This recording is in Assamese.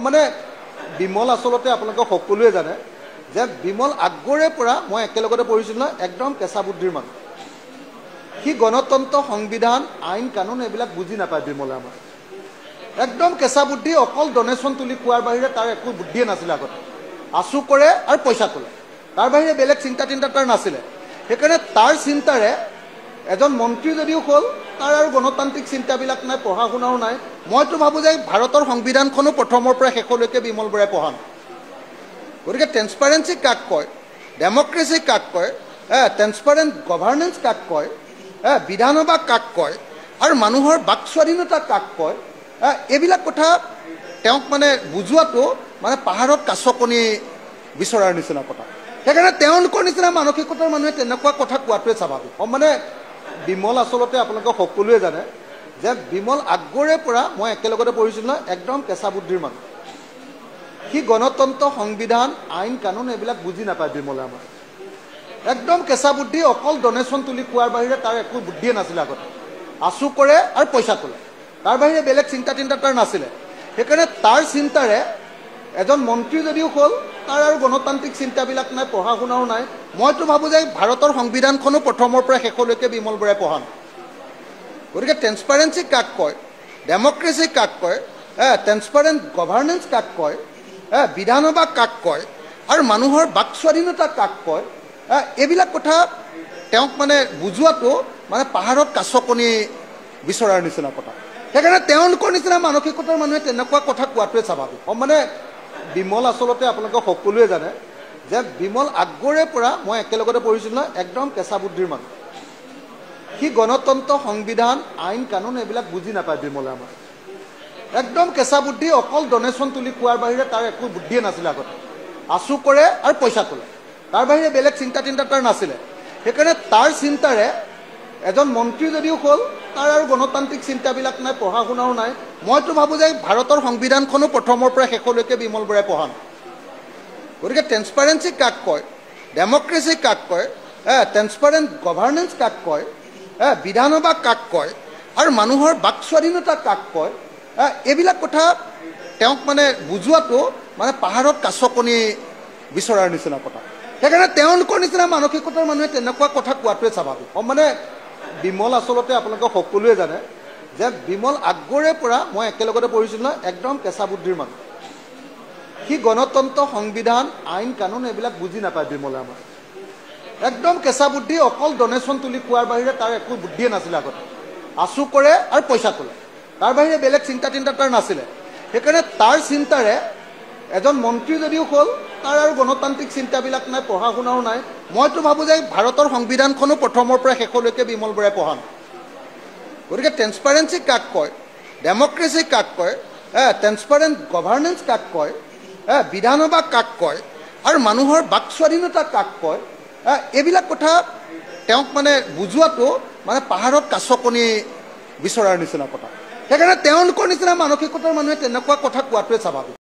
মানে বিমল আসলতে আপোনালোকে সকলোৱে জানে যে বিমল আগৰে পৰা মই একেলগতে পঢ়িছিলোঁ নহয়, একদম কেঁচা বুদ্ধিৰ মানুহ। সি গণতন্ত্ৰ, সংবিধান, আইন কানুন এইবিলাক বুজি নাপায় বিমলে। আমাৰ একদম কেঁচা বুদ্ধি, অকল ডনেশ্যন তুলি খোৱাৰ বাহিৰে তাৰ একো বুদ্ধিয়ে নাছিলে। আগতে আঁচু কৰে আৰু পইচা তোলে, তাৰ বাহিৰে বেলেগ চিন্তা তাৰ নাছিলে। সেইকাৰণে তাৰ চিন্তাৰে এজন মন্ত্ৰী যদিও হ'ল, তাৰ আৰু গণতান্ত্ৰিক চিন্তাবিলাক নাই, পঢ়া শুনাও নাই। মইতো ভাবোঁ যে ভাৰতৰ সংবিধানখনো প্ৰথমৰ পৰা শেষলৈকে বিমল বৰাই পঢ়া নাই। গতিকে ট্ৰেন্সপাৰেঞ্চি কাক কয়, ডেমক্ৰেচি কাক কয়, ট্ৰেন্সপাৰেণ্ট গভাৰ্নেন্স কাক কয়, বিধানসভা কাক কয়, আৰু মানুহৰ বাক স্বাধীনতা কাক কয়, এইবিলাক কথা তেওঁক মানে বুজোৱাটো মানে পাহাৰত কাছ কণী বিচৰাৰ নিচিনা কথা। সেইকাৰণে তেওঁলোকৰ নিচিনা মানসিকতাৰ মানুহে তেনেকুৱা কথা কোৱাটোৱে স্বাভাৱিক। মানে বিমল আসলতে আপোনালোকে সকলোৱে জানে যে বিমল আগৰে পৰা মই একেলগতে পঢ়িছিলোঁ নহয়, একদম কেঁচা বুদ্ধিৰ মানুহ। সি গণতন্ত্ৰ, সংবিধান, আইন কানুন এইবিলাক বুজি নাপায় বিমলে। আমাৰ একদম কেঁচা বুদ্ধি, অকল ডনেশ্যন তুলি খোৱাৰ বাহিৰে তাৰ একো বুদ্ধিয়ে নাছিলে। আগতে আঁচু কৰে আৰু পইচা তোলে, তাৰ বাহিৰে বেলেগ চিন্তা তাৰ নাছিলে। সেইকাৰণে তাৰ চিন্তাৰে এজন মন্ত্ৰী যদিও হ'ল, তাৰ আৰু গণতান্ত্ৰিক চিন্তাবিলাক নাই, পঢ়া শুনাও নাই। মইতো ভাবোঁ যে ভাৰতৰ সংবিধানখনো প্ৰথমৰ পৰা শেষলৈকে বিমল বৰাই পঢ়া নাই। গতিকে ট্ৰেন্সপাৰেঞ্চি কাক কয়, ডেমক্ৰেচি কাক কয়, ট্ৰেন্সপাৰেণ্ট গভাৰ্নেন্স কাক কয়, বিধানসভা কাক কয়, আৰু মানুহৰ বাক স্বাধীনতা কাক কয়, এইবিলাক কথা তেওঁক মানে বুজোৱাটো মানে পাহাৰত কাছ কণী বিচৰাৰ নিচিনা কথা। সেইকাৰণে তেওঁলোকৰ নিচিনা মানসিকতাৰ মানুহে তেনেকুৱা কথা কোৱাটোৱে স্বাভাৱিক। মানে বিমল আসলতে আপোনালোকে সকলোৱে জানে যে বিমল আগৰে পৰা মই একেলগতে পঢ়িছিলোঁ নহয়, একদম কেঁচা বুদ্ধিৰ মানুহ। সি গণতন্ত্ৰ, সংবিধান, আইন কানুন এইবিলাক বুজি নাপায় বিমলে। আমাৰ একদম কেঁচা বুদ্ধি, অকল ডনেশ্যন তুলি খোৱাৰ বাহিৰে তাৰ একো বুদ্ধিয়ে নাছিলে। আগতে আঁচু কৰে আৰু পইচা তোলে, তাৰ বাহিৰে বেলেগ চিন্তা তাৰ নাছিলে। সেইকাৰণে তাৰ চিন্তাৰে এজন মন্ত্ৰী যদিও হ'ল, তাৰ আৰু গণতান্ত্ৰিক চিন্তাবিলাক নাই, পঢ়া শুনাও নাই। মইতো ভাবোঁ যে ভাৰতৰ সংবিধানখনো প্ৰথমৰ পৰা শেষলৈকে বিমল বৰাই পঢ়া নাই। গতিকে ট্ৰেন্সপাৰেঞ্চি কাক কয়, ডেমক্ৰেচি কাক কয়, ট্ৰেন্সপাৰেণ্ট গভাৰ্নেন্স কাক কয়, বিধানসভা কাক কয়, আৰু মানুহৰ বাক স্বাধীনতা কাক কয়, এইবিলাক কথা তেওঁক মানে বুজোৱাটো মানে পাহাৰত কাছ কণী বিচৰাৰ নিচিনা কথা। সেইকাৰণে তেওঁলোকৰ নিচিনা মানসিকতাৰ মানুহে তেনেকুৱা কথা কোৱাটোৱে স্বাভাৱিক। মানে বিমল আসলতে আপোনালোকে সকলোৱে জানে যে বিমল আগৰে পৰা মই একেলগতে পঢ়িছিলোঁ নহয়, একদম কেঁচা বুদ্ধিৰ মানুহ। সি গণতন্ত্ৰ, সংবিধান, আইন কানুন এইবিলাক বুজি নাপায় বিমলে। আমাৰ একদম কেঁচা বুদ্ধি, অকল ডনেশ্যন তুলি খোৱাৰ বাহিৰে তাৰ একো বুদ্ধিয়ে নাছিলে। আগতে আঁচু কৰে আৰু পইচা তোলে, তাৰ বাহিৰে বেলেগ চিন্তা তাৰ নাছিলে। সেইকাৰণে তাৰ চিন্তাৰে এজন মন্ত্ৰী যদিও হ'ল, তাৰ আৰু গণতান্ত্ৰিক চিন্তাবিলাক নাই, পঢ়া শুনাও নাই। মইতো ভাবোঁ যে ভাৰতৰ সংবিধানখনো প্ৰথমৰ পৰা শেষলৈকে বিমল বৰাই পঢ়া নাই। গতিকে ট্ৰেন্সপাৰেঞ্চি কাক কয়, ডেমক্ৰেচি কাক কয়, ট্ৰেন্সপাৰেণ্ট গভাৰ্নেন্স কাক কয়, বিধানসভা কাক কয়, আৰু মানুহৰ বাক স্বাধীনতা কাক কয়, এইবিলাক কথা তেওঁক মানে বুজোৱাটো মানে পাহাৰত কাছ কণী বিচৰাৰ নিচিনা কথা। সেইকাৰণে তেওঁলোকৰ নিচিনা মানসিকতাৰ মানুহে তেনেকুৱা কথা কোৱাটোৱে স্বাভাৱিক।